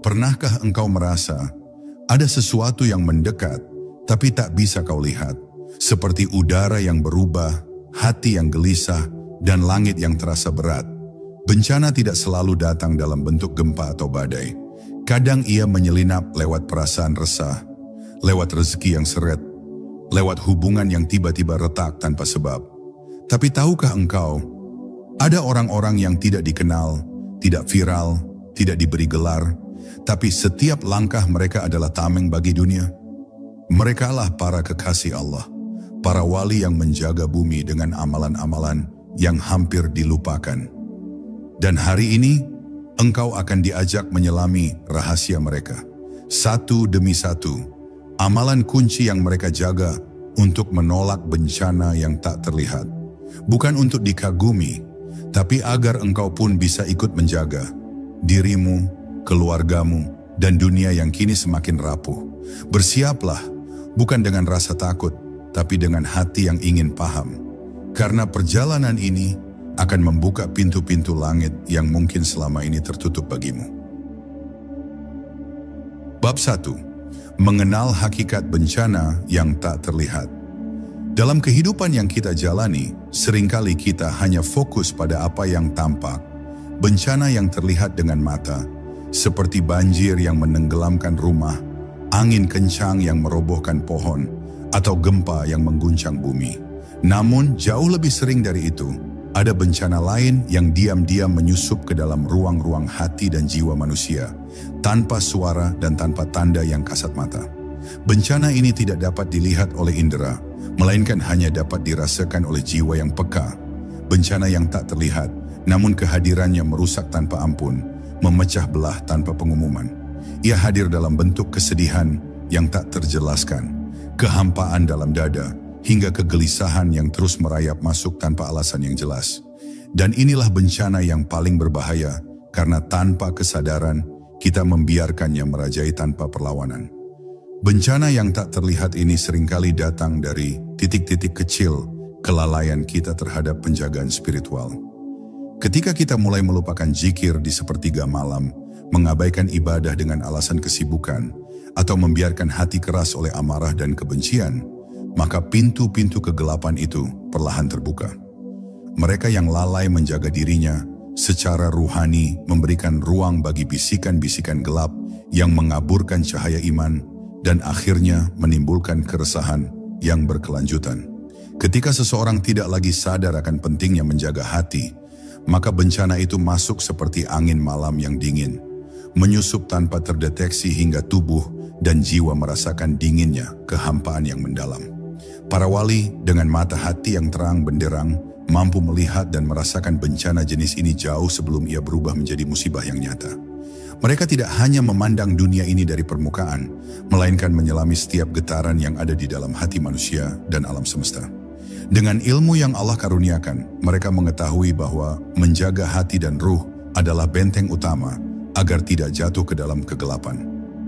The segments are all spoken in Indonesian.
Pernahkah engkau merasa ada sesuatu yang mendekat tapi tak bisa kau lihat, seperti udara yang berubah, hati yang gelisah, dan langit yang terasa berat? Bencana tidak selalu datang dalam bentuk gempa atau badai. Kadang ia menyelinap lewat perasaan resah, lewat rezeki yang seret, lewat hubungan yang tiba-tiba retak tanpa sebab. Tapi tahukah engkau, ada orang-orang yang tidak dikenal, tidak viral, tidak diberi gelar, tapi setiap langkah mereka adalah tameng bagi dunia. Merekalah para kekasih Allah, para wali yang menjaga bumi dengan amalan-amalan yang hampir dilupakan. Dan hari ini, engkau akan diajak menyelami rahasia mereka. Satu demi satu, amalan kunci yang mereka jaga untuk menolak bencana yang tak terlihat. Bukan untuk dikagumi, tapi agar engkau pun bisa ikut menjaga dirimu, keluargamu, dan dunia yang kini semakin rapuh. Bersiaplah, bukan dengan rasa takut, tapi dengan hati yang ingin paham. Karena perjalanan ini akan membuka pintu-pintu langit yang mungkin selama ini tertutup bagimu. Bab 1. Mengenal hakikat bencana yang tak terlihat. Dalam kehidupan yang kita jalani, seringkali kita hanya fokus pada apa yang tampak. Bencana yang terlihat dengan mata, seperti banjir yang menenggelamkan rumah, angin kencang yang merobohkan pohon, atau gempa yang mengguncang bumi. Namun jauh lebih sering dari itu, ada bencana lain yang diam-diam menyusup ke dalam ruang-ruang hati dan jiwa manusia, tanpa suara dan tanpa tanda yang kasat mata. Bencana ini tidak dapat dilihat oleh indera, melainkan hanya dapat dirasakan oleh jiwa yang peka. Bencana yang tak terlihat, namun kehadirannya merusak tanpa ampun, memecah belah tanpa pengumuman. Ia hadir dalam bentuk kesedihan yang tak terjelaskan, kehampaan dalam dada, hingga kegelisahan yang terus merayap masuk tanpa alasan yang jelas. Dan inilah bencana yang paling berbahaya, karena tanpa kesadaran, kita membiarkannya merajai tanpa perlawanan. Bencana yang tak terlihat ini seringkali datang dari titik-titik kecil kelalaian kita terhadap penjagaan spiritual. Ketika kita mulai melupakan zikir di sepertiga malam, mengabaikan ibadah dengan alasan kesibukan, atau membiarkan hati keras oleh amarah dan kebencian, maka pintu-pintu kegelapan itu perlahan terbuka. Mereka yang lalai menjaga dirinya secara ruhani memberikan ruang bagi bisikan-bisikan gelap yang mengaburkan cahaya iman dan akhirnya menimbulkan keresahan yang berkelanjutan. Ketika seseorang tidak lagi sadar akan pentingnya menjaga hati, maka bencana itu masuk seperti angin malam yang dingin, menyusup tanpa terdeteksi hingga tubuh dan jiwa merasakan dinginnya kehampaan yang mendalam. Para wali dengan mata hati yang terang benderang mampu melihat dan merasakan bencana jenis ini jauh sebelum ia berubah menjadi musibah yang nyata. Mereka tidak hanya memandang dunia ini dari permukaan, melainkan menyelami setiap getaran yang ada di dalam hati manusia dan alam semesta. Dengan ilmu yang Allah karuniakan, mereka mengetahui bahwa menjaga hati dan ruh adalah benteng utama agar tidak jatuh ke dalam kegelapan.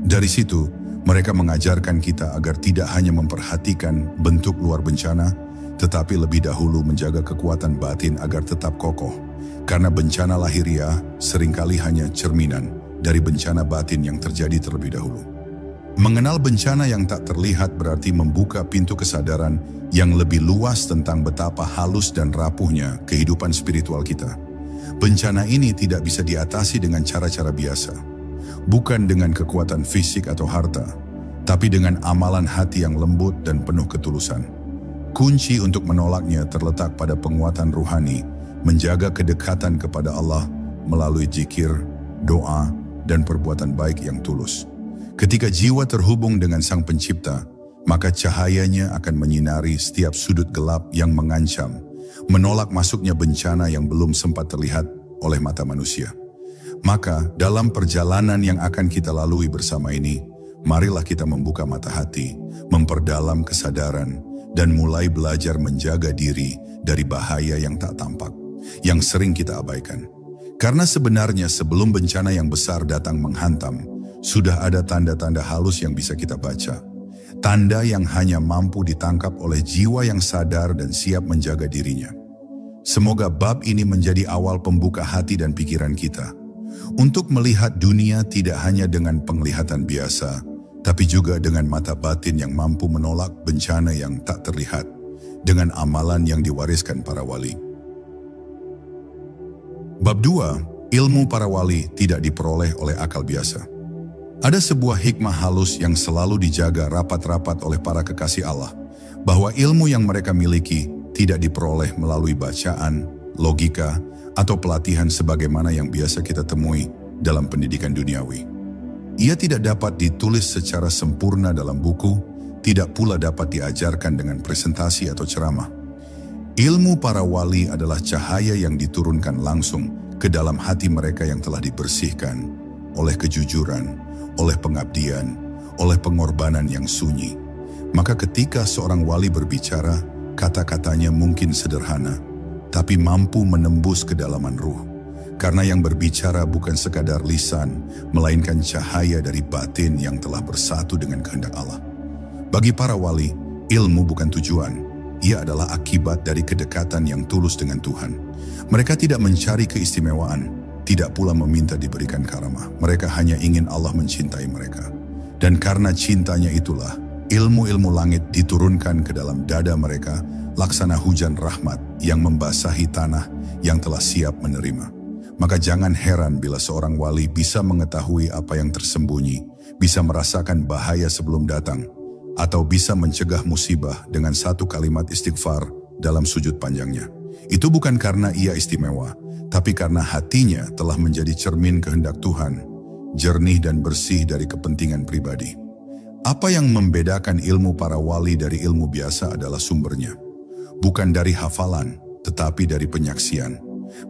Dari situ, mereka mengajarkan kita agar tidak hanya memperhatikan bentuk luar bencana, tetapi lebih dahulu menjaga kekuatan batin agar tetap kokoh. Karena bencana lahiriah seringkali hanya cerminan dari bencana batin yang terjadi terlebih dahulu. Mengenal bencana yang tak terlihat berarti membuka pintu kesadaran yang lebih luas tentang betapa halus dan rapuhnya kehidupan spiritual kita. Bencana ini tidak bisa diatasi dengan cara-cara biasa, bukan dengan kekuatan fisik atau harta, tapi dengan amalan hati yang lembut dan penuh ketulusan. Kunci untuk menolaknya terletak pada penguatan ruhani, menjaga kedekatan kepada Allah melalui zikir, doa, dan perbuatan baik yang tulus. Ketika jiwa terhubung dengan Sang Pencipta, maka cahayanya akan menyinari setiap sudut gelap yang mengancam, menolak masuknya bencana yang belum sempat terlihat oleh mata manusia. Maka dalam perjalanan yang akan kita lalui bersama ini, marilah kita membuka mata hati, memperdalam kesadaran, dan mulai belajar menjaga diri dari bahaya yang tak tampak, yang sering kita abaikan. Karena sebenarnya sebelum bencana yang besar datang menghantam, sudah ada tanda-tanda halus yang bisa kita baca. Tanda yang hanya mampu ditangkap oleh jiwa yang sadar dan siap menjaga dirinya. Semoga bab ini menjadi awal pembuka hati dan pikiran kita, untuk melihat dunia tidak hanya dengan penglihatan biasa, tapi juga dengan mata batin yang mampu menolak bencana yang tak terlihat, dengan amalan yang diwariskan para wali. Bab 2, ilmu para wali tidak diperoleh oleh akal biasa. Ada sebuah hikmah halus yang selalu dijaga rapat-rapat oleh para kekasih Allah, bahwa ilmu yang mereka miliki tidak diperoleh melalui bacaan, logika, atau pelatihan sebagaimana yang biasa kita temui dalam pendidikan duniawi. Ia tidak dapat ditulis secara sempurna dalam buku, tidak pula dapat diajarkan dengan presentasi atau ceramah. Ilmu para wali adalah cahaya yang diturunkan langsung ke dalam hati mereka yang telah dibersihkan oleh kejujuran, oleh pengabdian, oleh pengorbanan yang sunyi. Maka ketika seorang wali berbicara, kata-katanya mungkin sederhana, tapi mampu menembus kedalaman ruh. Karena yang berbicara bukan sekadar lisan, melainkan cahaya dari batin yang telah bersatu dengan kehendak Allah. Bagi para wali, ilmu bukan tujuan. Ia adalah akibat dari kedekatan yang tulus dengan Tuhan. Mereka tidak mencari keistimewaan, tidak pula meminta diberikan karamah. Mereka hanya ingin Allah mencintai mereka. Dan karena cintanya itulah, ilmu-ilmu langit diturunkan ke dalam dada mereka, laksana hujan rahmat yang membasahi tanah yang telah siap menerima. Maka jangan heran bila seorang wali bisa mengetahui apa yang tersembunyi, bisa merasakan bahaya sebelum datang, atau bisa mencegah musibah dengan satu kalimat istighfar dalam sujud panjangnya. Itu bukan karena ia istimewa, tapi karena hatinya telah menjadi cermin kehendak Tuhan, jernih dan bersih dari kepentingan pribadi. Apa yang membedakan ilmu para wali dari ilmu biasa adalah sumbernya. Bukan dari hafalan, tetapi dari penyaksian.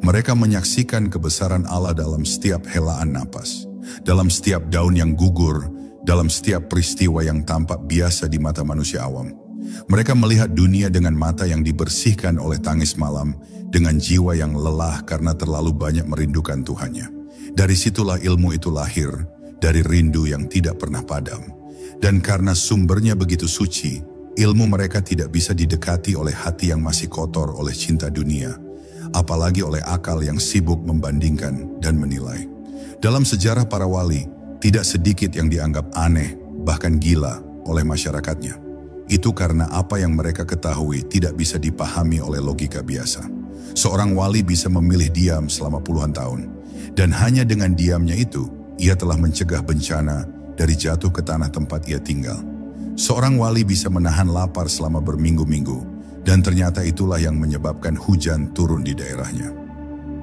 Mereka menyaksikan kebesaran Allah dalam setiap helaan napas, dalam setiap daun yang gugur, dalam setiap peristiwa yang tampak biasa di mata manusia awam. Mereka melihat dunia dengan mata yang dibersihkan oleh tangis malam, dengan jiwa yang lelah karena terlalu banyak merindukan Tuhannya. Dari situlah ilmu itu lahir, dari rindu yang tidak pernah padam. Dan karena sumbernya begitu suci, ilmu mereka tidak bisa didekati oleh hati yang masih kotor oleh cinta dunia, apalagi oleh akal yang sibuk membandingkan dan menilai. Dalam sejarah para wali, tidak sedikit yang dianggap aneh, bahkan gila oleh masyarakatnya. Itu karena apa yang mereka ketahui tidak bisa dipahami oleh logika biasa. Seorang wali bisa memilih diam selama puluhan tahun, dan hanya dengan diamnya itu, ia telah mencegah bencana dari jatuh ke tanah tempat ia tinggal. Seorang wali bisa menahan lapar selama berminggu-minggu, dan ternyata itulah yang menyebabkan hujan turun di daerahnya.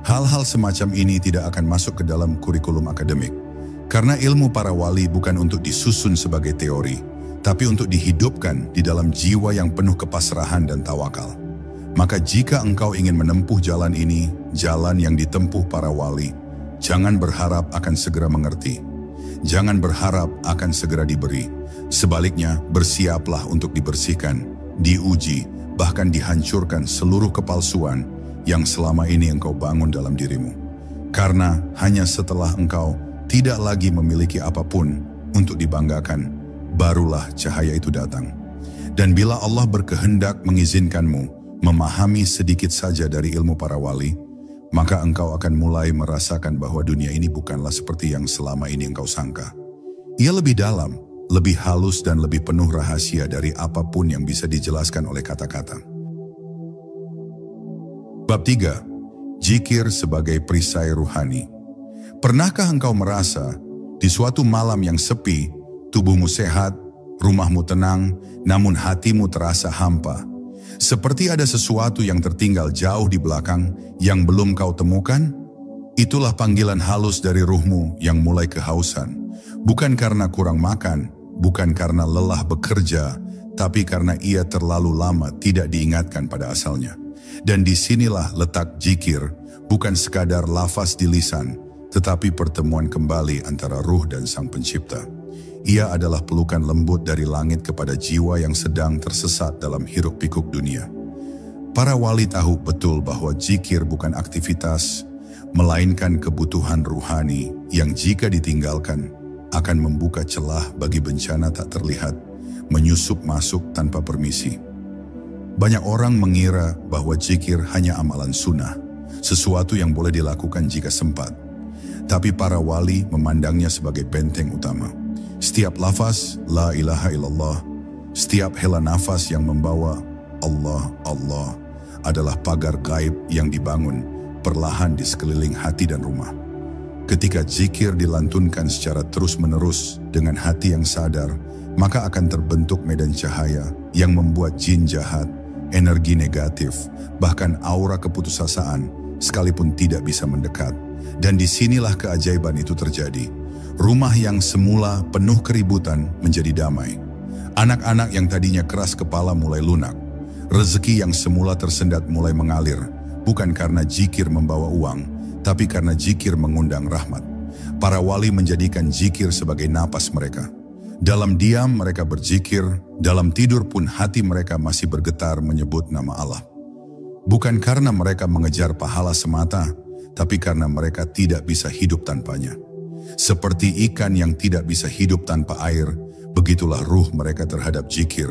Hal-hal semacam ini tidak akan masuk ke dalam kurikulum akademik, karena ilmu para wali bukan untuk disusun sebagai teori, tapi untuk dihidupkan di dalam jiwa yang penuh kepasrahan dan tawakal. Maka jika engkau ingin menempuh jalan ini, jalan yang ditempuh para wali, jangan berharap akan segera mengerti. Jangan berharap akan segera diberi. Sebaliknya, bersiaplah untuk dibersihkan, diuji, bahkan dihancurkan seluruh kepalsuan yang selama ini engkau bangun dalam dirimu. Karena hanya setelah engkau tidak lagi memiliki apapun untuk dibanggakan, barulah cahaya itu datang. Dan bila Allah berkehendak mengizinkanmu memahami sedikit saja dari ilmu para wali, maka engkau akan mulai merasakan bahwa dunia ini bukanlah seperti yang selama ini engkau sangka. Ia lebih dalam, lebih halus dan lebih penuh rahasia dari apapun yang bisa dijelaskan oleh kata-kata. Bab 3. Zikir sebagai perisai ruhani. Pernahkah engkau merasa di suatu malam yang sepi, tubuhmu sehat, rumahmu tenang, namun hatimu terasa hampa? Seperti ada sesuatu yang tertinggal jauh di belakang yang belum kau temukan? Itulah panggilan halus dari ruhmu yang mulai kehausan. Bukan karena kurang makan, bukan karena lelah bekerja, tapi karena ia terlalu lama tidak diingatkan pada asalnya. Dan disinilah letak zikir, bukan sekadar lafaz di lisan, tetapi pertemuan kembali antara ruh dan Sang Pencipta. Ia adalah pelukan lembut dari langit kepada jiwa yang sedang tersesat dalam hiruk-pikuk dunia. Para wali tahu betul bahwa zikir bukan aktivitas, melainkan kebutuhan ruhani yang jika ditinggalkan akan membuka celah bagi bencana tak terlihat, menyusup masuk tanpa permisi. Banyak orang mengira bahwa zikir hanya amalan sunnah, sesuatu yang boleh dilakukan jika sempat. tapi para wali memandangnya sebagai benteng utama. Setiap lafaz la ilaha illallah, setiap hela nafas yang membawa Allah, Allah adalah pagar gaib yang dibangun perlahan di sekeliling hati dan rumah. Ketika zikir dilantunkan secara terus-menerus dengan hati yang sadar, maka akan terbentuk medan cahaya yang membuat jin jahat, energi negatif, bahkan aura keputusasaan sekalipun tidak bisa mendekat. Dan disinilah keajaiban itu terjadi. Rumah yang semula penuh keributan menjadi damai. Anak-anak yang tadinya keras kepala mulai lunak. Rezeki yang semula tersendat mulai mengalir, bukan karena zikir membawa uang, tapi karena zikir mengundang rahmat. Para wali menjadikan zikir sebagai napas mereka. Dalam diam mereka berzikir, dalam tidur pun hati mereka masih bergetar menyebut nama Allah. Bukan karena mereka mengejar pahala semata, tapi karena mereka tidak bisa hidup tanpanya. Seperti ikan yang tidak bisa hidup tanpa air, begitulah ruh mereka terhadap zikir.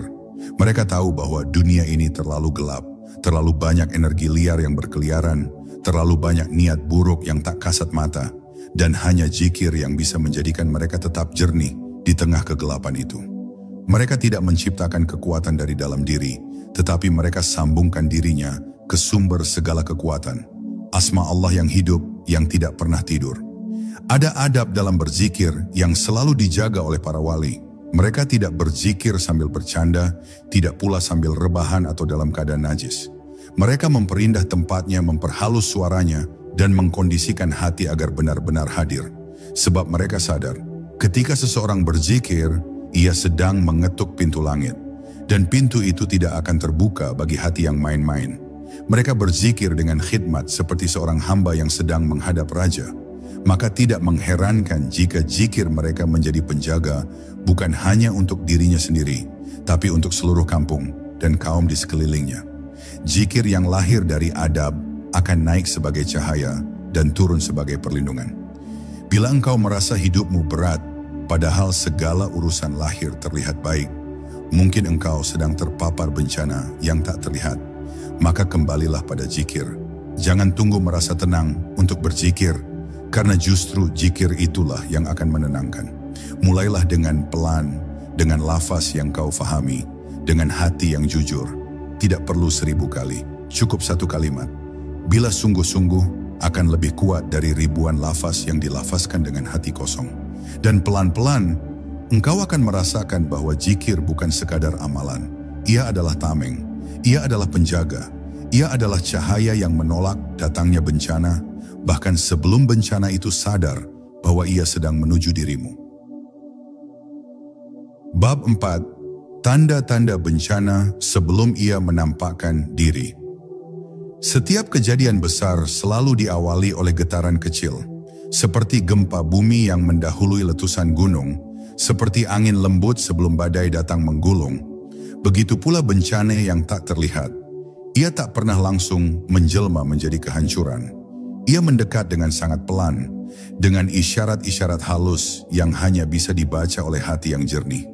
Mereka tahu bahwa dunia ini terlalu gelap, terlalu banyak energi liar yang berkeliaran, terlalu banyak niat buruk yang tak kasat mata, dan hanya zikir yang bisa menjadikan mereka tetap jernih di tengah kegelapan itu. Mereka tidak menciptakan kekuatan dari dalam diri, tetapi mereka sambungkan dirinya ke sumber segala kekuatan. Asma Allah yang hidup, yang tidak pernah tidur. Ada adab dalam berzikir yang selalu dijaga oleh para wali. Mereka tidak berzikir sambil bercanda, tidak pula sambil rebahan atau dalam keadaan najis. Mereka memperindah tempatnya, memperhalus suaranya, dan mengkondisikan hati agar benar-benar hadir. Sebab mereka sadar, ketika seseorang berzikir, ia sedang mengetuk pintu langit. Dan pintu itu tidak akan terbuka bagi hati yang main-main. Mereka berzikir dengan khidmat seperti seorang hamba yang sedang menghadap raja. Maka tidak mengherankan jika zikir mereka menjadi penjaga bukan hanya untuk dirinya sendiri, tapi untuk seluruh kampung dan kaum di sekelilingnya. Zikir yang lahir dari adab akan naik sebagai cahaya dan turun sebagai perlindungan. Bila engkau merasa hidupmu berat, padahal segala urusan lahir terlihat baik, mungkin engkau sedang terpapar bencana yang tak terlihat. Maka kembalilah pada zikir. Jangan tunggu merasa tenang untuk berzikir, karena justru zikir itulah yang akan menenangkan. Mulailah dengan pelan, dengan lafaz yang kau fahami, dengan hati yang jujur. Tidak perlu 1000 kali, cukup 1 kalimat. Bila sungguh-sungguh akan lebih kuat dari ribuan lafaz yang dilafazkan dengan hati kosong. Dan pelan-pelan, engkau akan merasakan bahwa zikir bukan sekadar amalan. Ia adalah tameng. Ia adalah penjaga. Ia adalah cahaya yang menolak datangnya bencana, bahkan sebelum bencana itu sadar bahwa ia sedang menuju dirimu. Bab 4. Tanda-tanda bencana sebelum ia menampakkan diri. Setiap kejadian besar selalu diawali oleh getaran kecil, seperti gempa bumi yang mendahului letusan gunung, seperti angin lembut sebelum badai datang menggulung. Begitu pula bencana yang tak terlihat. Ia tak pernah langsung menjelma menjadi kehancuran. Ia mendekat dengan sangat pelan, dengan isyarat-isyarat halus yang hanya bisa dibaca oleh hati yang jernih.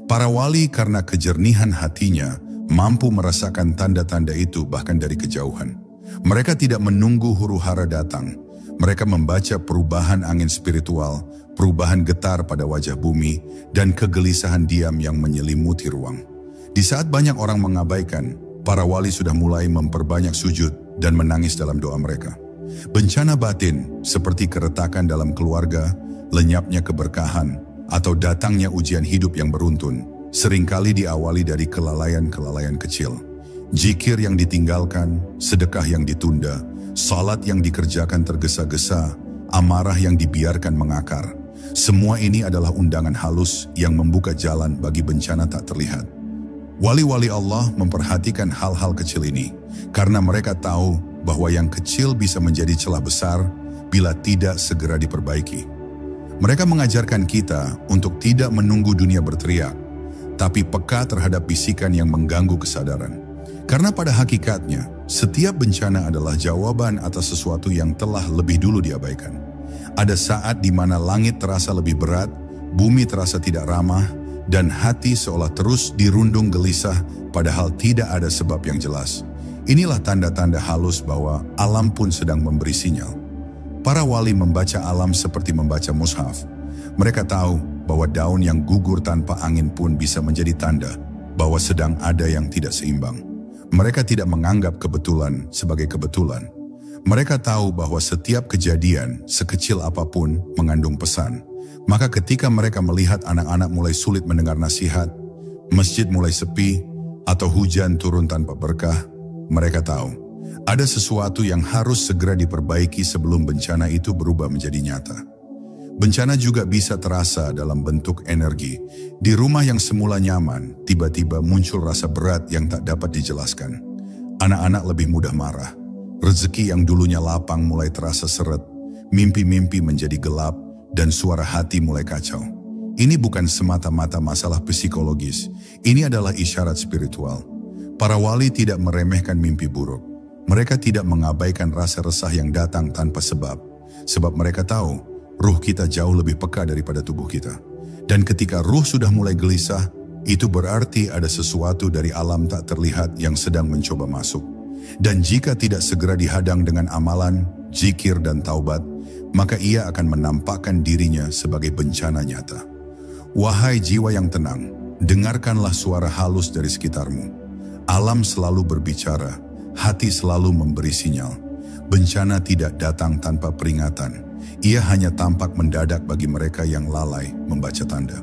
Para wali karena kejernihan hatinya mampu merasakan tanda-tanda itu bahkan dari kejauhan. Mereka tidak menunggu huru-hara datang. Mereka membaca perubahan angin spiritual, perubahan getar pada wajah bumi, dan kegelisahan diam yang menyelimuti ruang. Di saat banyak orang mengabaikan, para wali sudah mulai memperbanyak sujud dan menangis dalam doa mereka. Bencana batin seperti keretakan dalam keluarga, lenyapnya keberkahan, atau datangnya ujian hidup yang beruntun, seringkali diawali dari kelalaian-kelalaian kecil. Zikir yang ditinggalkan, sedekah yang ditunda, salat yang dikerjakan tergesa-gesa, amarah yang dibiarkan mengakar. Semua ini adalah undangan halus yang membuka jalan bagi bencana tak terlihat. Wali-wali Allah memperhatikan hal-hal kecil ini, karena mereka tahu bahwa yang kecil bisa menjadi celah besar bila tidak segera diperbaiki. Mereka mengajarkan kita untuk tidak menunggu dunia berteriak, tapi peka terhadap bisikan yang mengganggu kesadaran. Karena pada hakikatnya, setiap bencana adalah jawaban atas sesuatu yang telah lebih dulu diabaikan. Ada saat di mana langit terasa lebih berat, bumi terasa tidak ramah, dan hati seolah terus dirundung gelisah padahal tidak ada sebab yang jelas. Inilah tanda-tanda halus bahwa alam pun sedang memberi sinyal. Para wali membaca alam seperti membaca mushaf. Mereka tahu bahwa daun yang gugur tanpa angin pun bisa menjadi tanda bahwa sedang ada yang tidak seimbang. Mereka tidak menganggap kebetulan sebagai kebetulan. Mereka tahu bahwa setiap kejadian, sekecil apapun, mengandung pesan. Maka ketika mereka melihat anak-anak mulai sulit mendengar nasihat, masjid mulai sepi, atau hujan turun tanpa berkah, mereka tahu ada sesuatu yang harus segera diperbaiki sebelum bencana itu berubah menjadi nyata. Bencana juga bisa terasa dalam bentuk energi. Di rumah yang semula nyaman, tiba-tiba muncul rasa berat yang tak dapat dijelaskan. Anak-anak lebih mudah marah. Rezeki yang dulunya lapang mulai terasa seret. Mimpi-mimpi menjadi gelap dan suara hati mulai kacau. Ini bukan semata-mata masalah psikologis. Ini adalah isyarat spiritual. Para wali tidak meremehkan mimpi buruk. Mereka tidak mengabaikan rasa resah yang datang tanpa sebab. Sebab mereka tahu, ruh kita jauh lebih peka daripada tubuh kita. Dan ketika ruh sudah mulai gelisah, itu berarti ada sesuatu dari alam tak terlihat yang sedang mencoba masuk. Dan jika tidak segera dihadang dengan amalan, zikir dan taubat, maka ia akan menampakkan dirinya sebagai bencana nyata. Wahai jiwa yang tenang, dengarkanlah suara halus dari sekitarmu. Alam selalu berbicara. Hati selalu memberi sinyal. Bencana tidak datang tanpa peringatan. Ia hanya tampak mendadak bagi mereka yang lalai membaca tanda.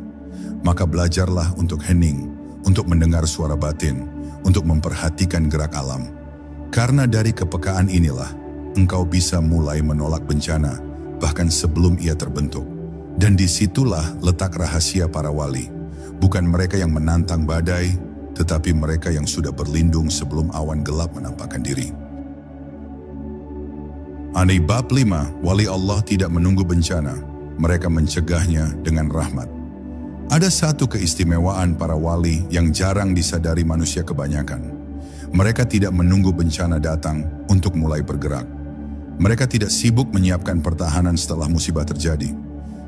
Maka belajarlah untuk hening, untuk mendengar suara batin, untuk memperhatikan gerak alam. Karena dari kepekaan inilah, engkau bisa mulai menolak bencana, bahkan sebelum ia terbentuk. Dan disitulah letak rahasia para wali. Bukan mereka yang menantang badai, tetapi mereka yang sudah berlindung sebelum awan gelap menampakkan diri. Ani bab 5, wali Allah tidak menunggu bencana, mereka mencegahnya dengan rahmat. Ada satu keistimewaan para wali yang jarang disadari manusia kebanyakan. Mereka tidak menunggu bencana datang untuk mulai bergerak. Mereka tidak sibuk menyiapkan pertahanan setelah musibah terjadi.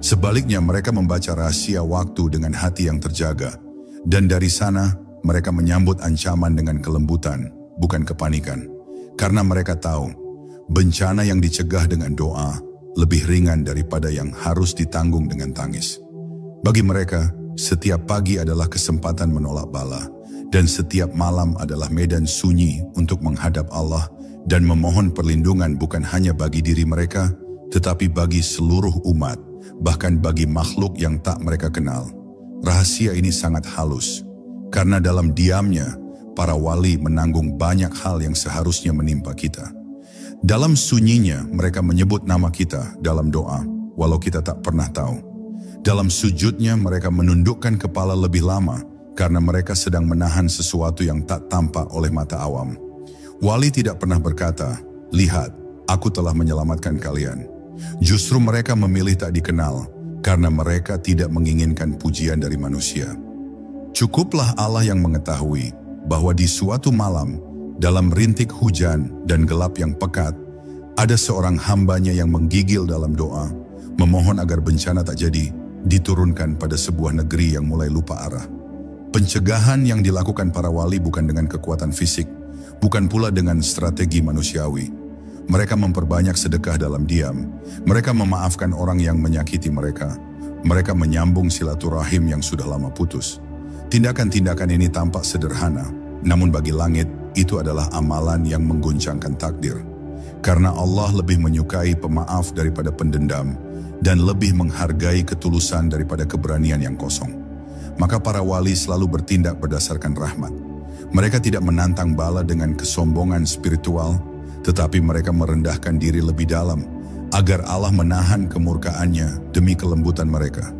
Sebaliknya mereka membaca rahasia waktu dengan hati yang terjaga. Dan dari sana, mereka menyambut ancaman dengan kelembutan, bukan kepanikan. Karena mereka tahu, bencana yang dicegah dengan doa lebih ringan daripada yang harus ditanggung dengan tangis. Bagi mereka, setiap pagi adalah kesempatan menolak bala, dan setiap malam adalah medan sunyi untuk menghadap Allah dan memohon perlindungan bukan hanya bagi diri mereka, tetapi bagi seluruh umat, bahkan bagi makhluk yang tak mereka kenal. Rahasia ini sangat halus. Karena dalam diamnya, para wali menanggung banyak hal yang seharusnya menimpa kita. Dalam sunyinya, mereka menyebut nama kita dalam doa, walau kita tak pernah tahu. Dalam sujudnya, mereka menundukkan kepala lebih lama, karena mereka sedang menahan sesuatu yang tak tampak oleh mata awam. Wali tidak pernah berkata, "Lihat, aku telah menyelamatkan kalian." Justru mereka memilih tak dikenal, karena mereka tidak menginginkan pujian dari manusia. Cukuplah Allah yang mengetahui bahwa di suatu malam, dalam rintik hujan dan gelap yang pekat, ada seorang hambanya yang menggigil dalam doa, memohon agar bencana tak jadi diturunkan pada sebuah negeri yang mulai lupa arah. Pencegahan yang dilakukan para wali bukan dengan kekuatan fisik, bukan pula dengan strategi manusiawi. Mereka memperbanyak sedekah dalam diam, mereka memaafkan orang yang menyakiti mereka, mereka menyambung silaturahim yang sudah lama putus. Tindakan-tindakan ini tampak sederhana, namun bagi langit itu adalah amalan yang mengguncangkan takdir. Karena Allah lebih menyukai pemaaf daripada pendendam dan lebih menghargai ketulusan daripada keberanian yang kosong. Maka para wali selalu bertindak berdasarkan rahmat. Mereka tidak menantang bala dengan kesombongan spiritual, tetapi mereka merendahkan diri lebih dalam agar Allah menahan kemurkaannya demi kelembutan mereka.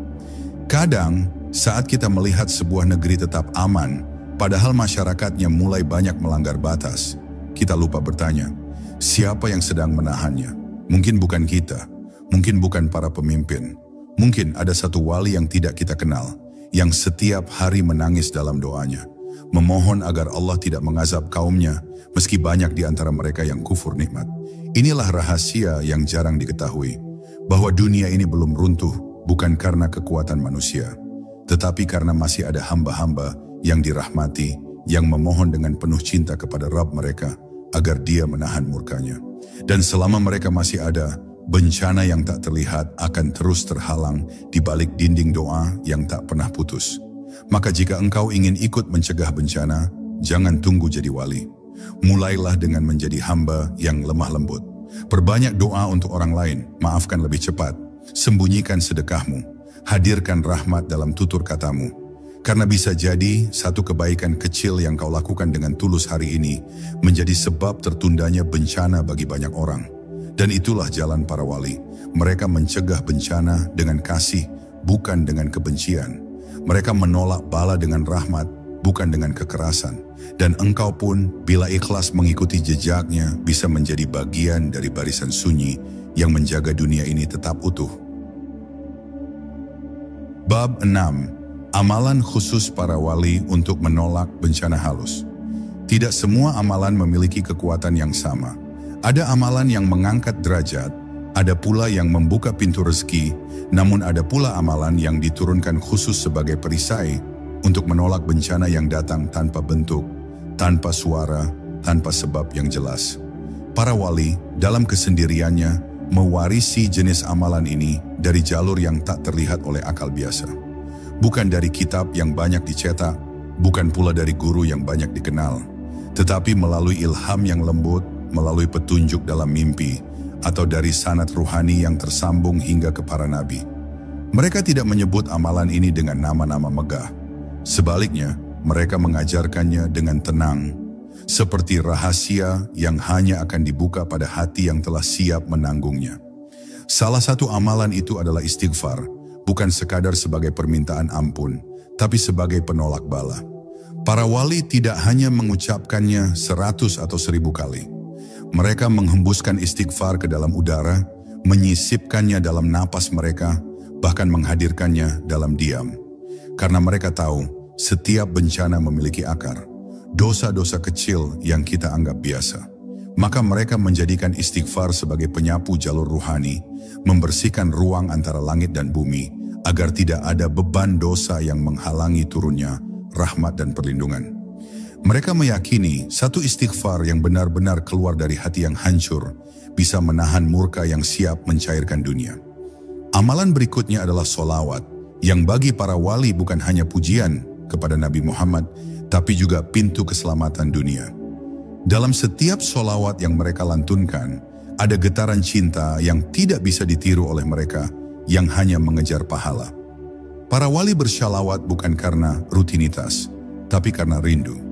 Kadang, saat kita melihat sebuah negeri tetap aman, padahal masyarakatnya mulai banyak melanggar batas, kita lupa bertanya, siapa yang sedang menahannya? Mungkin bukan kita, mungkin bukan para pemimpin, mungkin ada satu wali yang tidak kita kenal, yang setiap hari menangis dalam doanya, memohon agar Allah tidak mengazab kaumnya, meski banyak di antara mereka yang kufur nikmat. Inilah rahasia yang jarang diketahui, bahwa dunia ini belum runtuh bukan karena kekuatan manusia, tetapi karena masih ada hamba-hamba yang dirahmati, yang memohon dengan penuh cinta kepada Rabb mereka, agar Dia menahan murkanya. Dan selama mereka masih ada, bencana yang tak terlihat akan terus terhalang di balik dinding doa yang tak pernah putus. Maka jika engkau ingin ikut mencegah bencana, jangan tunggu jadi wali. Mulailah dengan menjadi hamba yang lemah lembut. Perbanyak doa untuk orang lain, maafkan lebih cepat. Sembunyikan sedekahmu, hadirkan rahmat dalam tutur katamu. Karena bisa jadi satu kebaikan kecil yang kau lakukan dengan tulus hari ini menjadi sebab tertundanya bencana bagi banyak orang. Dan itulah jalan para wali. Mereka mencegah bencana dengan kasih, bukan dengan kebencian. Mereka menolak bala dengan rahmat, bukan dengan kekerasan. Dan engkau pun bila ikhlas mengikuti jejaknya bisa menjadi bagian dari barisan sunyi yang menjaga dunia ini tetap utuh. Bab 6. Amalan khusus para wali untuk menolak bencana halus. Tidak semua amalan memiliki kekuatan yang sama. Ada amalan yang mengangkat derajat, ada pula yang membuka pintu rezeki, namun ada pula amalan yang diturunkan khusus sebagai perisai untuk menolak bencana yang datang tanpa bentuk, tanpa suara, tanpa sebab yang jelas. Para wali dalam kesendiriannya mewarisi jenis amalan ini dari jalur yang tak terlihat oleh akal biasa. Bukan dari kitab yang banyak dicetak, bukan pula dari guru yang banyak dikenal, tetapi melalui ilham yang lembut, melalui petunjuk dalam mimpi, atau dari sanad ruhani yang tersambung hingga ke para nabi. Mereka tidak menyebut amalan ini dengan nama-nama megah. Sebaliknya, mereka mengajarkannya dengan tenang, seperti rahasia yang hanya akan dibuka pada hati yang telah siap menanggungnya. Salah satu amalan itu adalah istighfar, bukan sekadar sebagai permintaan ampun, tapi sebagai penolak bala. Para wali tidak hanya mengucapkannya 100 atau 1000 kali. Mereka menghembuskan istighfar ke dalam udara, menyisipkannya dalam napas mereka, bahkan menghadirkannya dalam diam. Karena mereka tahu, setiap bencana memiliki akar, dosa-dosa kecil yang kita anggap biasa. Maka mereka menjadikan istighfar sebagai penyapu jalur ruhani, membersihkan ruang antara langit dan bumi, agar tidak ada beban dosa yang menghalangi turunnya rahmat dan perlindungan. Mereka meyakini satu istighfar yang benar-benar keluar dari hati yang hancur bisa menahan murka yang siap mencairkan dunia. Amalan berikutnya adalah solawat, yang bagi para wali bukan hanya pujian kepada Nabi Muhammad, tapi juga pintu keselamatan dunia. Dalam setiap solawat yang mereka lantunkan, ada getaran cinta yang tidak bisa ditiru oleh mereka, yang hanya mengejar pahala. Para wali bersyalawat bukan karena rutinitas, tapi karena rindu.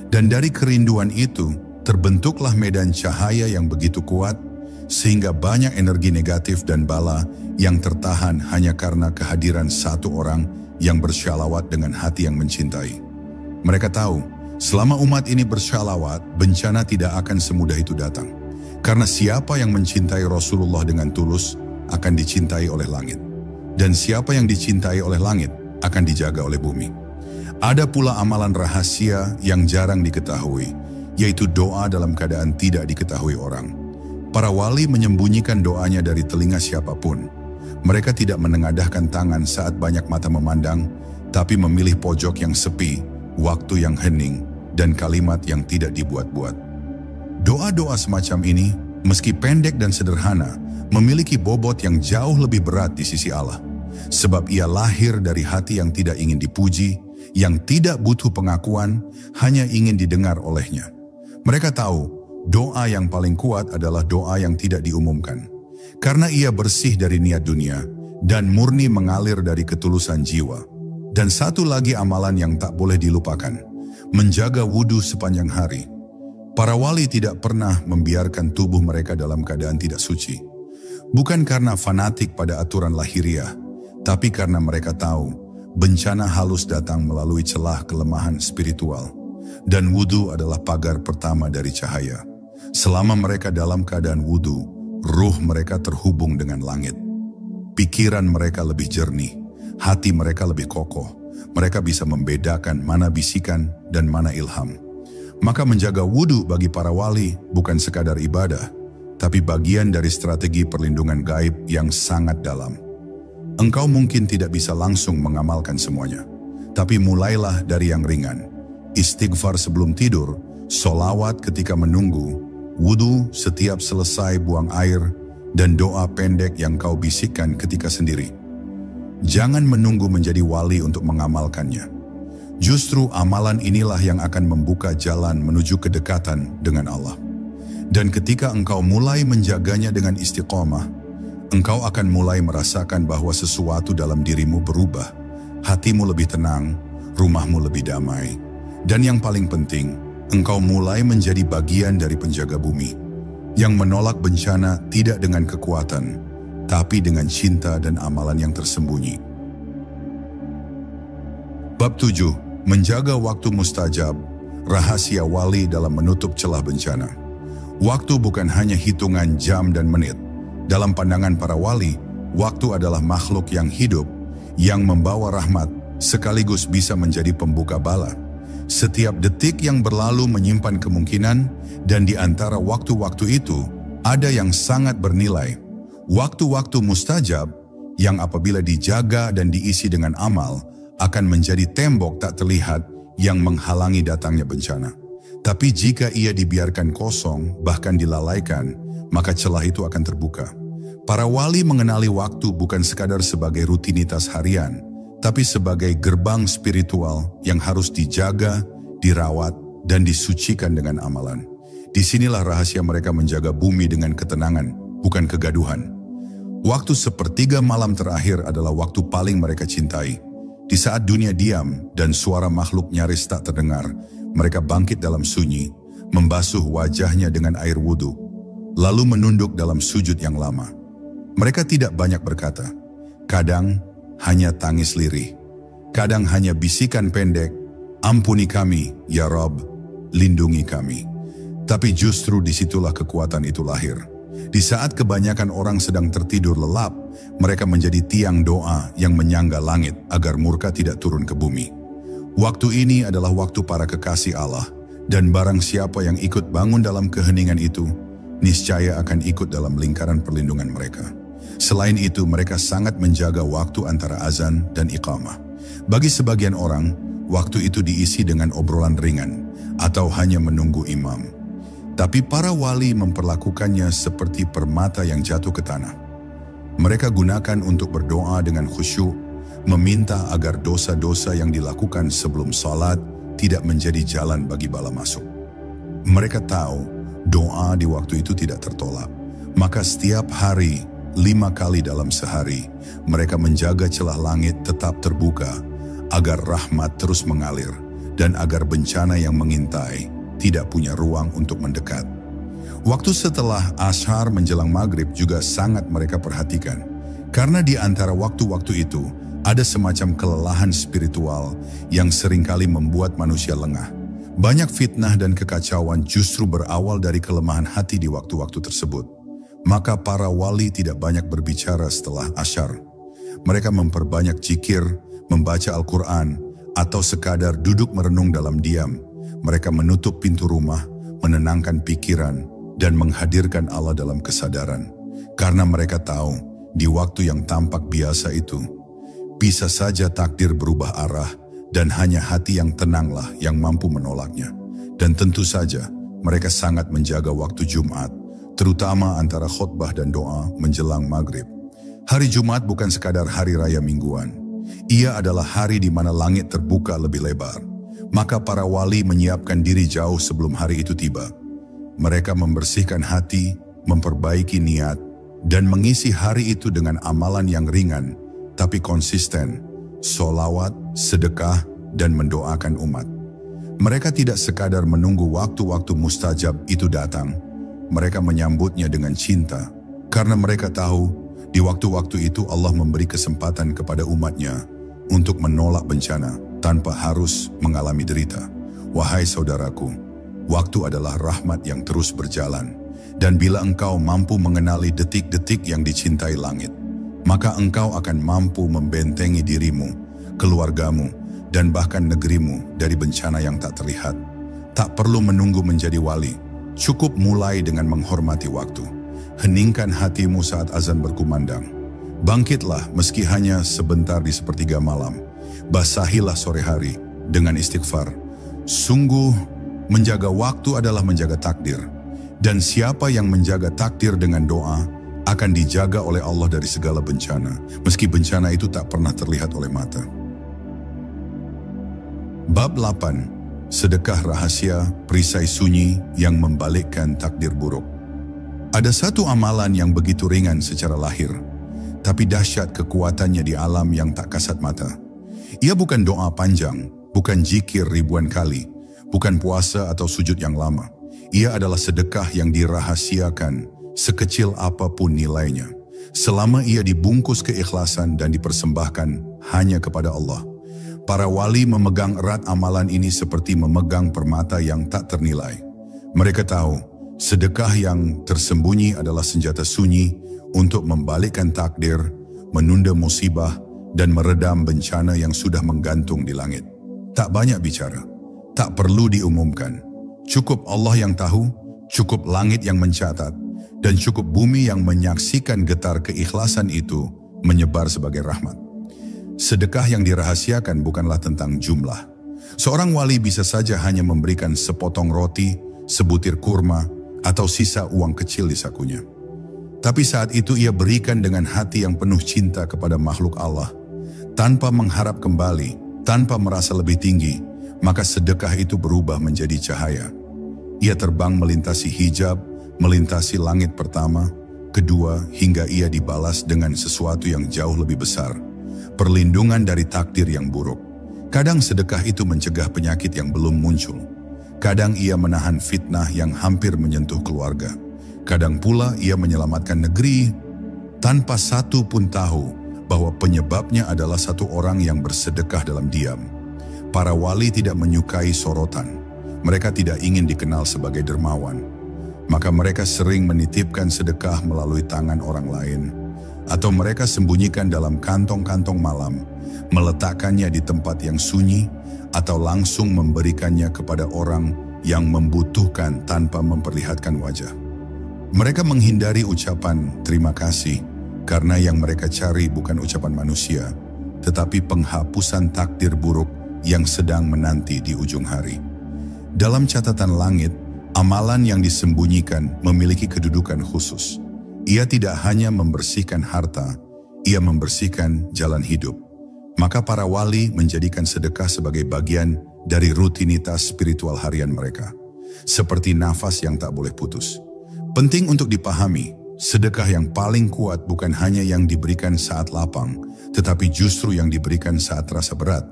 Dan dari kerinduan itu, terbentuklah medan cahaya yang begitu kuat, sehingga banyak energi negatif dan bala yang tertahan hanya karena kehadiran satu orang yang bersyalawat dengan hati yang mencintai. Mereka tahu, selama umat ini bersyalawat, bencana tidak akan semudah itu datang. Karena siapa yang mencintai Rasulullah dengan tulus, akan dicintai oleh langit. Dan siapa yang dicintai oleh langit, akan dijaga oleh bumi. Ada pula amalan rahasia yang jarang diketahui, yaitu doa dalam keadaan tidak diketahui orang. Para wali menyembunyikan doanya dari telinga siapapun. Mereka tidak menengadahkan tangan saat banyak mata memandang, tapi memilih pojok yang sepi, waktu yang hening, dan kalimat yang tidak dibuat-buat. Doa-doa semacam ini, meski pendek dan sederhana, memiliki bobot yang jauh lebih berat di sisi Allah. Sebab ia lahir dari hati yang tidak ingin dipuji, yang tidak butuh pengakuan, hanya ingin didengar olehnya. Mereka tahu, doa yang paling kuat adalah doa yang tidak diumumkan. Karena ia bersih dari niat dunia, dan murni mengalir dari ketulusan jiwa. Dan satu lagi amalan yang tak boleh dilupakan, menjaga wudhu sepanjang hari. Para wali tidak pernah membiarkan tubuh mereka dalam keadaan tidak suci. Bukan karena fanatik pada aturan lahiriah, tapi karena mereka tahu bencana halus datang melalui celah kelemahan spiritual. Dan wudhu adalah pagar pertama dari cahaya. Selama mereka dalam keadaan wudhu, ruh mereka terhubung dengan langit. Pikiran mereka lebih jernih, hati mereka lebih kokoh. Mereka bisa membedakan mana bisikan dan mana ilham. Maka menjaga wudhu bagi para wali bukan sekadar ibadah, tapi bagian dari strategi perlindungan gaib yang sangat dalam. Engkau mungkin tidak bisa langsung mengamalkan semuanya, tapi mulailah dari yang ringan. Istighfar sebelum tidur, solawat ketika menunggu, wudhu setiap selesai buang air, dan doa pendek yang kau bisikkan ketika sendiri. Jangan menunggu menjadi wali untuk mengamalkannya. Justru amalan inilah yang akan membuka jalan menuju kedekatan dengan Allah. Dan ketika engkau mulai menjaganya dengan istiqomah, engkau akan mulai merasakan bahwa sesuatu dalam dirimu berubah. Hatimu lebih tenang, rumahmu lebih damai. Dan yang paling penting, engkau mulai menjadi bagian dari penjaga bumi, yang menolak bencana tidak dengan kekuatan, tapi dengan cinta dan amalan yang tersembunyi. Bab 7. Menjaga waktu mustajab, rahasia wali dalam menutup celah bencana. Waktu bukan hanya hitungan jam dan menit. Dalam pandangan para wali, waktu adalah makhluk yang hidup, yang membawa rahmat, sekaligus bisa menjadi pembuka bala. Setiap detik yang berlalu menyimpan kemungkinan, dan di antara waktu-waktu itu, ada yang sangat bernilai. Waktu-waktu mustajab, yang apabila dijaga dan diisi dengan amal, akan menjadi tembok tak terlihat yang menghalangi datangnya bencana. Tapi jika ia dibiarkan kosong, bahkan dilalaikan, maka celah itu akan terbuka. Para wali mengenali waktu bukan sekadar sebagai rutinitas harian, tapi sebagai gerbang spiritual yang harus dijaga, dirawat, dan disucikan dengan amalan. Disinilah rahasia mereka menjaga bumi dengan ketenangan, bukan kegaduhan. Waktu sepertiga malam terakhir adalah waktu paling mereka cintai. Di saat dunia diam dan suara makhluk nyaris tak terdengar, mereka bangkit dalam sunyi, membasuh wajahnya dengan air wudhu, lalu menunduk dalam sujud yang lama. Mereka tidak banyak berkata, kadang hanya tangis lirih, kadang hanya bisikan pendek, ampuni kami, ya Rabb, lindungi kami. Tapi justru disitulah kekuatan itu lahir. Di saat kebanyakan orang sedang tertidur lelap, mereka menjadi tiang doa yang menyangga langit agar murka tidak turun ke bumi. Waktu ini adalah waktu para kekasih Allah, dan barang siapa yang ikut bangun dalam keheningan itu, niscaya akan ikut dalam lingkaran perlindungan mereka. Selain itu, mereka sangat menjaga waktu antara azan dan iqamah. Bagi sebagian orang, waktu itu diisi dengan obrolan ringan atau hanya menunggu imam. Tapi para wali memperlakukannya seperti permata yang jatuh ke tanah. Mereka gunakan untuk berdoa dengan khusyuk, meminta agar dosa-dosa yang dilakukan sebelum salat tidak menjadi jalan bagi bala masuk. Mereka tahu doa di waktu itu tidak tertolak. Maka setiap hari, 5 kali dalam sehari, mereka menjaga celah langit tetap terbuka agar rahmat terus mengalir dan agar bencana yang mengintai tidak punya ruang untuk mendekat. Waktu setelah Ashar menjelang maghrib juga sangat mereka perhatikan, karena di antara waktu-waktu itu ada semacam kelelahan spiritual yang seringkali membuat manusia lengah. Banyak fitnah dan kekacauan justru berawal dari kelemahan hati di waktu-waktu tersebut. Maka para wali tidak banyak berbicara setelah Ashar. Mereka memperbanyak zikir, membaca Al-Quran, atau sekadar duduk merenung dalam diam. Mereka menutup pintu rumah, menenangkan pikiran, dan menghadirkan Allah dalam kesadaran. Karena mereka tahu, di waktu yang tampak biasa itu, bisa saja takdir berubah arah, dan hanya hati yang tenanglah yang mampu menolaknya. Dan tentu saja, mereka sangat menjaga waktu Jumat, terutama antara khutbah dan doa menjelang maghrib. Hari Jumat bukan sekadar hari raya mingguan. Ia adalah hari di mana langit terbuka lebih lebar. Maka para wali menyiapkan diri jauh sebelum hari itu tiba. Mereka membersihkan hati, memperbaiki niat, dan mengisi hari itu dengan amalan yang ringan, tapi konsisten, sholawat, sedekah, dan mendoakan umat. Mereka tidak sekadar menunggu waktu-waktu mustajab itu datang. Mereka menyambutnya dengan cinta, karena mereka tahu di waktu-waktu itu Allah memberi kesempatan kepada umatnya untuk menolak bencana tanpa harus mengalami derita. Wahai saudaraku, waktu adalah rahmat yang terus berjalan, dan bila engkau mampu mengenali detik-detik yang dicintai langit, maka engkau akan mampu membentengi dirimu, keluargamu, dan bahkan negerimu dari bencana yang tak terlihat. Tak perlu menunggu menjadi wali. Cukup mulai dengan menghormati waktu. Heningkan hatimu saat azan berkumandang. Bangkitlah meski hanya sebentar di sepertiga malam. Basahilah sore hari dengan istighfar. Sungguh, menjaga waktu adalah menjaga takdir. Dan siapa yang menjaga takdir dengan doa akan dijaga oleh Allah dari segala bencana, meski bencana itu tak pernah terlihat oleh mata. Bab 8. Sedekah rahasia, perisai sunyi yang membalikkan takdir buruk. Ada satu amalan yang begitu ringan secara lahir, tapi dahsyat kekuatannya di alam yang tak kasat mata. Ia bukan doa panjang, bukan zikir ribuan kali, bukan puasa atau sujud yang lama. Ia adalah sedekah yang dirahasiakan, sekecil apapun nilainya, selama ia dibungkus keikhlasan dan dipersembahkan hanya kepada Allah. Para wali memegang erat amalan ini seperti memegang permata yang tak ternilai. Mereka tahu, sedekah yang tersembunyi adalah senjata sunyi untuk membalikkan takdir, menunda musibah, dan meredam bencana yang sudah menggantung di langit. Tak banyak bicara, tak perlu diumumkan. Cukup Allah yang tahu, cukup langit yang mencatat, dan cukup bumi yang menyaksikan getar keikhlasan itu menyebar sebagai rahmat. Sedekah yang dirahasiakan bukanlah tentang jumlah. Seorang wali bisa saja hanya memberikan sepotong roti, sebutir kurma, atau sisa uang kecil di sakunya. Tapi saat itu ia berikan dengan hati yang penuh cinta kepada makhluk Allah. Tanpa mengharap kembali, tanpa merasa lebih tinggi, maka sedekah itu berubah menjadi cahaya. Ia terbang melintasi hijab, melintasi langit pertama, kedua, hingga ia dibalas dengan sesuatu yang jauh lebih besar. Perlindungan dari takdir yang buruk. Kadang sedekah itu mencegah penyakit yang belum muncul. Kadang ia menahan fitnah yang hampir menyentuh keluarga. Kadang pula ia menyelamatkan negeri tanpa satu pun tahu bahwa penyebabnya adalah satu orang yang bersedekah dalam diam. Para wali tidak menyukai sorotan. Mereka tidak ingin dikenal sebagai dermawan. Maka mereka sering menitipkan sedekah melalui tangan orang lain. Atau mereka sembunyikan dalam kantong-kantong malam, meletakkannya di tempat yang sunyi, atau langsung memberikannya kepada orang yang membutuhkan tanpa memperlihatkan wajah. Mereka menghindari ucapan terima kasih, karena yang mereka cari bukan ucapan manusia, tetapi penghapusan takdir buruk yang sedang menanti di ujung hari. Dalam catatan langit, amalan yang disembunyikan memiliki kedudukan khusus. Ia tidak hanya membersihkan harta, ia membersihkan jalan hidup. Maka para wali menjadikan sedekah sebagai bagian dari rutinitas spiritual harian mereka. Seperti nafas yang tak boleh putus. Penting untuk dipahami, sedekah yang paling kuat bukan hanya yang diberikan saat lapang, tetapi justru yang diberikan saat terasa berat.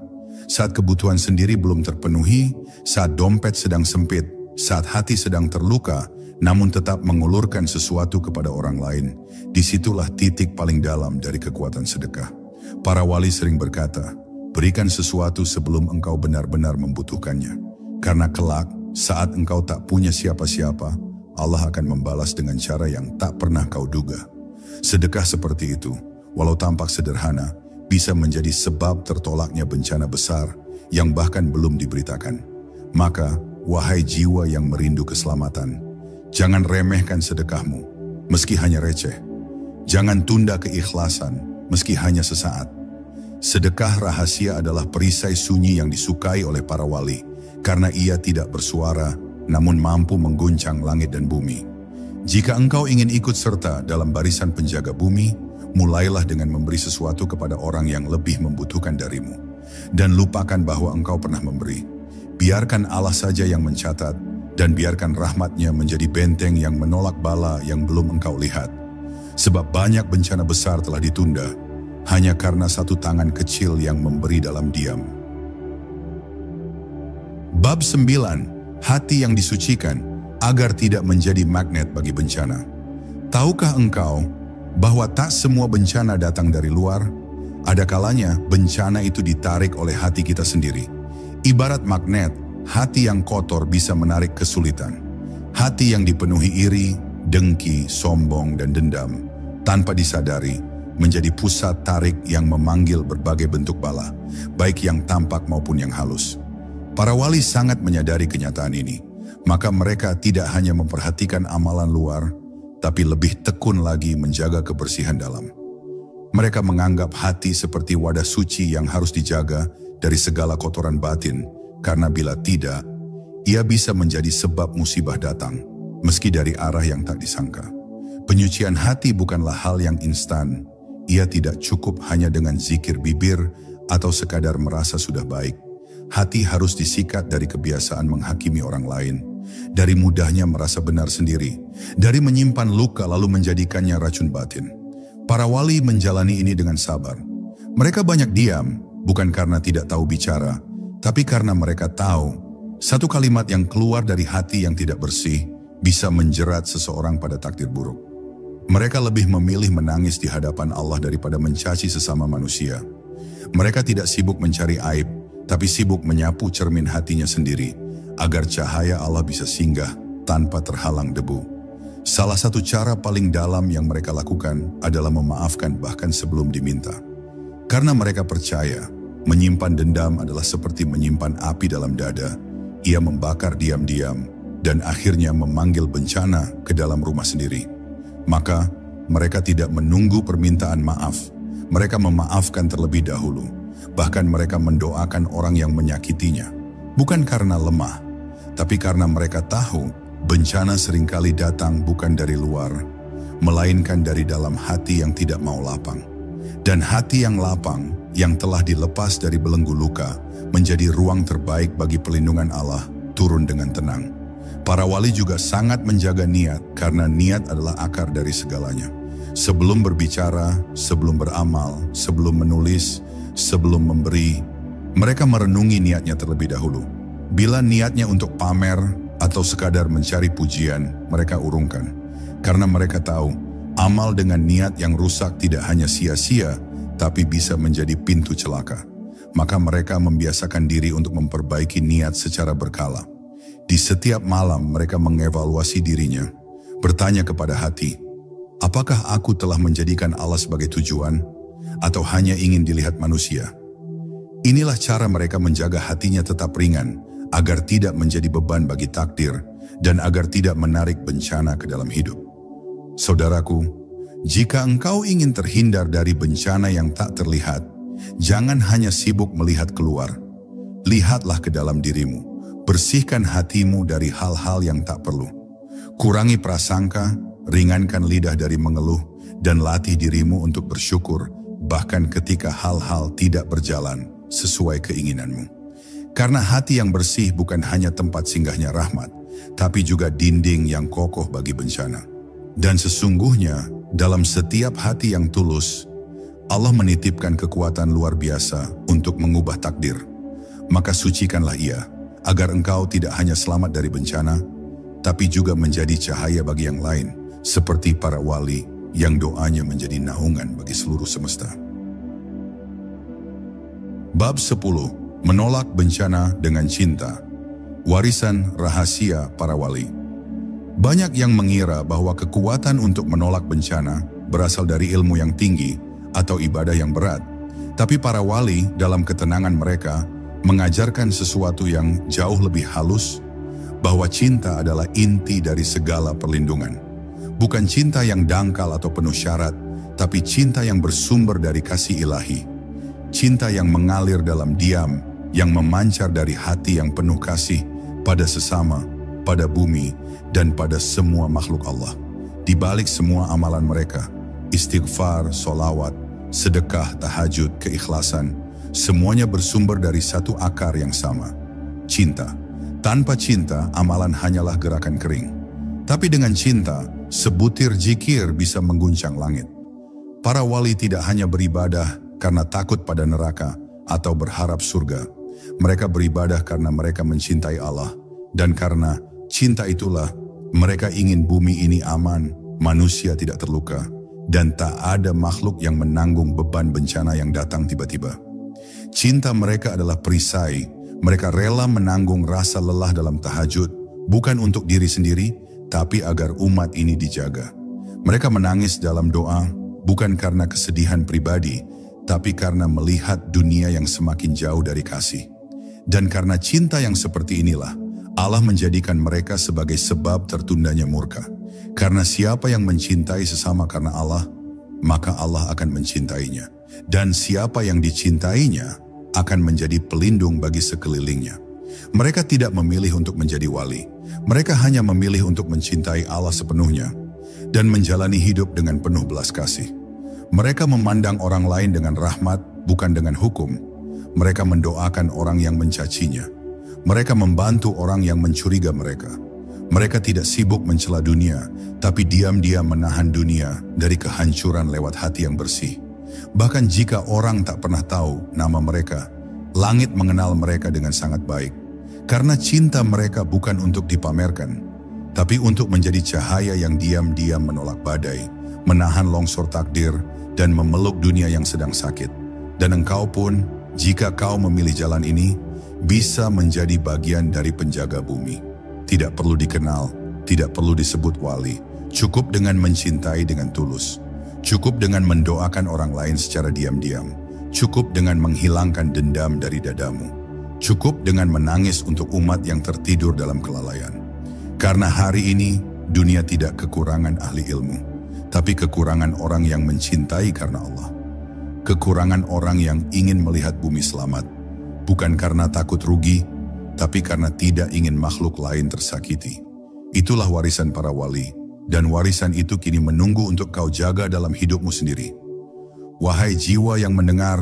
Saat kebutuhan sendiri belum terpenuhi, saat dompet sedang sempit, saat hati sedang terluka, namun tetap mengulurkan sesuatu kepada orang lain. Disitulah titik paling dalam dari kekuatan sedekah. Para wali sering berkata, berikan sesuatu sebelum engkau benar-benar membutuhkannya. Karena kelak, saat engkau tak punya siapa-siapa, Allah akan membalas dengan cara yang tak pernah kau duga. Sedekah seperti itu, walau tampak sederhana, bisa menjadi sebab tertolaknya bencana besar yang bahkan belum diberitakan. Maka, wahai jiwa yang merindu keselamatan, jangan remehkan sedekahmu, meski hanya receh. Jangan tunda keikhlasan, meski hanya sesaat. Sedekah rahasia adalah perisai sunyi yang disukai oleh para wali, karena ia tidak bersuara, namun mampu mengguncang langit dan bumi. Jika engkau ingin ikut serta dalam barisan penjaga bumi, mulailah dengan memberi sesuatu kepada orang yang lebih membutuhkan darimu. Dan lupakan bahwa engkau pernah memberi. Biarkan Allah saja yang mencatat, dan biarkan rahmatnya menjadi benteng yang menolak bala yang belum engkau lihat. Sebab banyak bencana besar telah ditunda, hanya karena satu tangan kecil yang memberi dalam diam. Bab 9. Hati yang disucikan, agar tidak menjadi magnet bagi bencana. Tahukah engkau bahwa tak semua bencana datang dari luar? Ada kalanya bencana itu ditarik oleh hati kita sendiri. Ibarat magnet, hati yang kotor bisa menarik kesulitan. Hati yang dipenuhi iri, dengki, sombong, dan dendam, tanpa disadari, menjadi pusat tarik yang memanggil berbagai bentuk bala, baik yang tampak maupun yang halus. Para wali sangat menyadari kenyataan ini, maka mereka tidak hanya memperhatikan amalan luar, tapi lebih tekun lagi menjaga kebersihan dalam. Mereka menganggap hati seperti wadah suci yang harus dijaga dari segala kotoran batin, karena bila tidak, ia bisa menjadi sebab musibah datang, meski dari arah yang tak disangka. Penyucian hati bukanlah hal yang instan. Ia tidak cukup hanya dengan zikir bibir atau sekadar merasa sudah baik. Hati harus disikat dari kebiasaan menghakimi orang lain, dari mudahnya merasa benar sendiri, dari menyimpan luka lalu menjadikannya racun batin. Para wali menjalani ini dengan sabar. Mereka banyak diam, bukan karena tidak tahu bicara, tapi karena mereka tahu satu kalimat yang keluar dari hati yang tidak bersih bisa menjerat seseorang pada takdir buruk. Mereka lebih memilih menangis di hadapan Allah daripada mencaci sesama manusia. Mereka tidak sibuk mencari aib, tapi sibuk menyapu cermin hatinya sendiri, agar cahaya Allah bisa singgah tanpa terhalang debu. Salah satu cara paling dalam yang mereka lakukan adalah memaafkan bahkan sebelum diminta. Karena mereka percaya, menyimpan dendam adalah seperti menyimpan api dalam dada. Ia membakar diam-diam dan akhirnya memanggil bencana ke dalam rumah sendiri. Maka, mereka tidak menunggu permintaan maaf. Mereka memaafkan terlebih dahulu. Bahkan mereka mendoakan orang yang menyakitinya. Bukan karena lemah, tapi karena mereka tahu bencana seringkali datang bukan dari luar, melainkan dari dalam hati yang tidak mau lapang. Dan hati yang lapang, yang telah dilepas dari belenggu luka, menjadi ruang terbaik bagi pelindungan Allah turun dengan tenang. Para wali juga sangat menjaga niat karena niat adalah akar dari segalanya. Sebelum berbicara, sebelum beramal, sebelum menulis, sebelum memberi, mereka merenungi niatnya terlebih dahulu. Bila niatnya untuk pamer atau sekadar mencari pujian, mereka urungkan. Karena mereka tahu, amal dengan niat yang rusak tidak hanya sia-sia, tapi bisa menjadi pintu celaka. Maka mereka membiasakan diri untuk memperbaiki niat secara berkala. Di setiap malam mereka mengevaluasi dirinya, bertanya kepada hati, apakah aku telah menjadikan Allah sebagai tujuan, atau hanya ingin dilihat manusia? Inilah cara mereka menjaga hatinya tetap ringan, agar tidak menjadi beban bagi takdir, dan agar tidak menarik bencana ke dalam hidup. Saudaraku, jika engkau ingin terhindar dari bencana yang tak terlihat, jangan hanya sibuk melihat keluar. Lihatlah ke dalam dirimu. Bersihkan hatimu dari hal-hal yang tak perlu. Kurangi prasangka, ringankan lidah dari mengeluh, dan latih dirimu untuk bersyukur, bahkan ketika hal-hal tidak berjalan sesuai keinginanmu. Karena hati yang bersih bukan hanya tempat singgahnya rahmat, tapi juga dinding yang kokoh bagi bencana. Dan sesungguhnya, dalam setiap hati yang tulus, Allah menitipkan kekuatan luar biasa untuk mengubah takdir. Maka sucikanlah ia, agar engkau tidak hanya selamat dari bencana, tapi juga menjadi cahaya bagi yang lain, seperti para wali yang doanya menjadi naungan bagi seluruh semesta. Bab 10. Menolak bencana dengan cinta. Warisan rahasia para wali. Banyak yang mengira bahwa kekuatan untuk menolak bencana berasal dari ilmu yang tinggi atau ibadah yang berat. Tapi para wali dalam ketenangan mereka mengajarkan sesuatu yang jauh lebih halus, bahwa cinta adalah inti dari segala perlindungan. Bukan cinta yang dangkal atau penuh syarat, tapi cinta yang bersumber dari kasih ilahi. Cinta yang mengalir dalam diam, yang memancar dari hati yang penuh kasih pada sesama, pada bumi, dan pada semua makhluk Allah. Di balik semua amalan mereka, istighfar, solawat, sedekah, tahajud, keikhlasan, semuanya bersumber dari satu akar yang sama, cinta. Tanpa cinta, amalan hanyalah gerakan kering. Tapi dengan cinta, sebutir zikir bisa mengguncang langit. Para wali tidak hanya beribadah karena takut pada neraka atau berharap surga. Mereka beribadah karena mereka mencintai Allah. Dan karena cinta itulah, mereka ingin bumi ini aman, manusia tidak terluka, dan tak ada makhluk yang menanggung beban bencana yang datang tiba-tiba. Cinta mereka adalah perisai. Mereka rela menanggung rasa lelah dalam tahajud, bukan untuk diri sendiri, tapi agar umat ini dijaga. Mereka menangis dalam doa, bukan karena kesedihan pribadi, tapi karena melihat dunia yang semakin jauh dari kasih. Dan karena cinta yang seperti inilah, Allah menjadikan mereka sebagai sebab tertundanya murka. Karena siapa yang mencintai sesama karena Allah, maka Allah akan mencintainya. Dan siapa yang dicintainya akan menjadi pelindung bagi sekelilingnya. Mereka tidak memilih untuk menjadi wali. Mereka hanya memilih untuk mencintai Allah sepenuhnya. dan menjalani hidup dengan penuh belas kasih. Mereka memandang orang lain dengan rahmat, bukan dengan hukum. Mereka mendoakan orang yang mencacinya. Mereka membantu orang yang mencuriga mereka. Mereka tidak sibuk mencela dunia, tapi diam-diam menahan dunia dari kehancuran lewat hati yang bersih. Bahkan jika orang tak pernah tahu nama mereka, langit mengenal mereka dengan sangat baik. Karena cinta mereka bukan untuk dipamerkan, tapi untuk menjadi cahaya yang diam-diam menolak badai, menahan longsor takdir, dan memeluk dunia yang sedang sakit. Dan engkau pun, jika kau memilih jalan ini, bisa menjadi bagian dari penjaga bumi. Tidak perlu dikenal, tidak perlu disebut wali, cukup dengan mencintai dengan tulus. Cukup dengan mendoakan orang lain secara diam-diam. Cukup dengan menghilangkan dendam dari dadamu. Cukup dengan menangis untuk umat yang tertidur dalam kelalaian. Karena hari ini, dunia tidak kekurangan ahli ilmu, tapi kekurangan orang yang mencintai karena Allah. Kekurangan orang yang ingin melihat bumi selamat, bukan karena takut rugi, tapi karena tidak ingin makhluk lain tersakiti. Itulah warisan para wali, dan warisan itu kini menunggu untuk kau jaga dalam hidupmu sendiri. Wahai jiwa yang mendengar,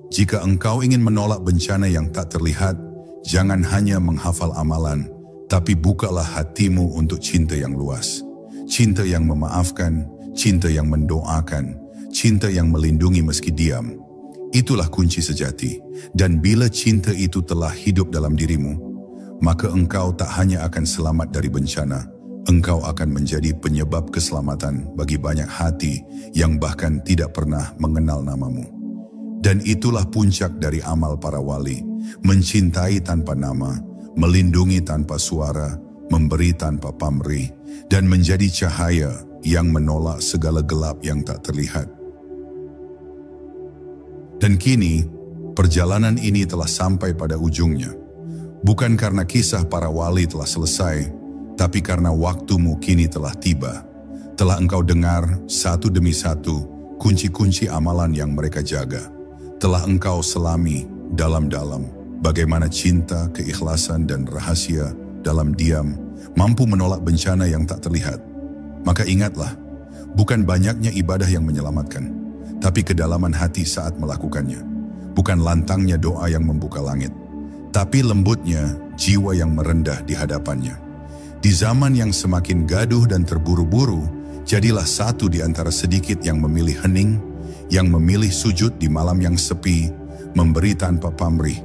jika engkau ingin menolak bencana yang tak terlihat, jangan hanya menghafal amalan, tapi bukalah hatimu untuk cinta yang luas. Cinta yang memaafkan, cinta yang mendoakan, cinta yang melindungi meski diam. Itulah kunci sejati, dan bila cinta itu telah hidup dalam dirimu, maka engkau tak hanya akan selamat dari bencana, engkau akan menjadi penyebab keselamatan bagi banyak hati yang bahkan tidak pernah mengenal namamu. Dan itulah puncak dari amal para wali, mencintai tanpa nama, melindungi tanpa suara, memberi tanpa pamrih, dan menjadi cahaya yang menolak segala gelap yang tak terlihat. Dan kini, perjalanan ini telah sampai pada ujungnya. Bukan karena kisah para wali telah selesai, tapi karena waktumu kini telah tiba. Telah engkau dengar satu demi satu kunci-kunci amalan yang mereka jaga. Telah engkau selami dalam-dalam bagaimana cinta, keikhlasan, dan rahasia dalam diam mampu menolak bencana yang tak terlihat. Maka ingatlah, bukan banyaknya ibadah yang menyelamatkan, tapi kedalaman hati saat melakukannya. Bukan lantangnya doa yang membuka langit, tapi lembutnya jiwa yang merendah di hadapannya. Di zaman yang semakin gaduh dan terburu-buru, jadilah satu di antara sedikit yang memilih hening, yang memilih sujud di malam yang sepi, memberi tanpa pamrih,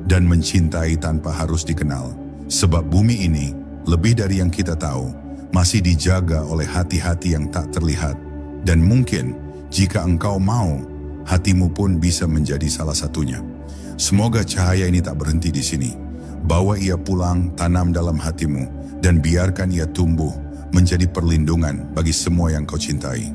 dan mencintai tanpa harus dikenal. Sebab bumi ini, lebih dari yang kita tahu, masih dijaga oleh hati-hati yang tak terlihat. Dan mungkin, jika engkau mau, hatimu pun bisa menjadi salah satunya. Semoga cahaya ini tak berhenti di sini. Bawa ia pulang, tanam dalam hatimu, dan biarkan ia tumbuh menjadi perlindungan bagi semua yang kau cintai.